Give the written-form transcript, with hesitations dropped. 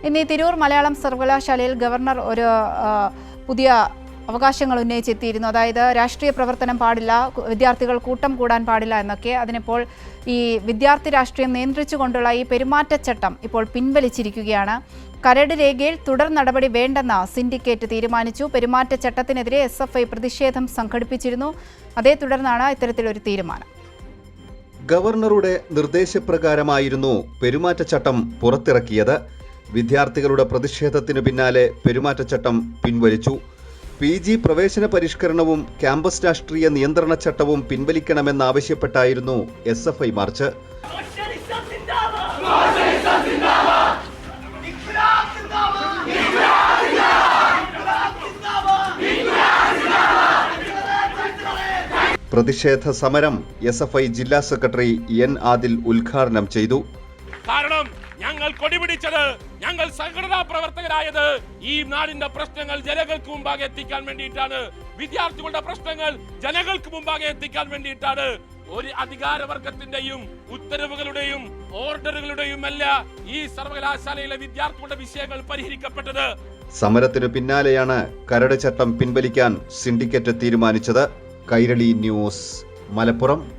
ഇന്ന് തിരൂർ മലയാളം സർവകലാശാലയിൽ ഗവർണർ ഒരു പുതിയ അവകാശങ്ങൾ ഉന്നയിച്ചെത്തിയിരുന്നു. അതായത് രാഷ്ട്രീയ പ്രവർത്തനം പാടില്ല, വിദ്യാർത്ഥികൾ കൂട്ടം കൂടാൻ പാടില്ല എന്നൊക്കെ. അതിനിപ്പോൾ ഈ വിദ്യാർത്ഥി രാഷ്ട്രീയം നിയന്ത്രിച്ചുകൊണ്ടുള്ള ഈ പെരുമാറ്റച്ചട്ടം ഇപ്പോൾ പിൻവലിച്ചിരിക്കുകയാണ്. കരട് രേഖയിൽ തുടർ നടപടി വേണ്ടെന്ന് സിൻഡിക്കേറ്റ് തീരുമാനിച്ചു. പെരുമാറ്റച്ചട്ടത്തിനെതിരെ SFI പ്രതിഷേധം സംഘടിപ്പിച്ചിരുന്നു. അതേ തുടർന്നാണ് ഇത്തരത്തിലൊരു തീരുമാനം. ഗവർണറുടെ നിർദ്ദേശപ്രകാരമായിരുന്നു പെരുമാറ്റച്ചട്ടം പുറത്തിറക്കിയത്. വിദ്യാർത്ഥികളുടെ പ്രതിഷേധത്തിനു പിന്നാലെ പെരുമാറ്റച്ചട്ടം പിൻവലിച്ചു. PG പ്രവേശന പരിഷ്കരണവും ക്യാമ്പസ് രാഷ്ട്രീയ നിയന്ത്രണ ചട്ടവും പിൻവലിക്കണമെന്നാവശ്യപ്പെട്ടായിരുന്നു SFI മാർച്ച്. പ്രതിഷേധ സമരം SFI ജില്ലാ സെക്രട്ടറി N ആദിൽ ഉദ്ഘാടനം ചെയ്തു. കാരണം ഞങ്ങൾ കൊടിപിടിച്ചത്, ഞങ്ങൾ സംഘടനാ പ്രവർത്തകരായത് ഈ നാടിന്റെ പ്രശ്നങ്ങൾ ജനങ്ങൾക്ക് മുമ്പാകെ എത്തിക്കാൻ വേണ്ടിയിട്ടാണ്. വിദ്യാർത്ഥികളുടെ പ്രശ്നങ്ങൾ ജനങ്ങൾക്ക് മുമ്പാകെ എത്തിക്കാൻ വേണ്ടിയിട്ടാണ്. ഒരു അധികാരവർഗത്തിന്റെയും ഉത്തരവുകളുടെയും ഓർഡറുകളുടെയും അല്ല ഈ സർവകലാശാലയിലെ വിദ്യാർത്ഥികളുടെ വിഷയങ്ങൾ പരിഹരിക്കപ്പെട്ടത്. സമരത്തിനു പിന്നാലെയാണ് കരട് ചട്ടം പിൻവലിക്കാൻ സിൻഡിക്കേറ്റ് തീരുമാനിച്ചത്. കൈരളി ന്യൂസ്, മലപ്പുറം.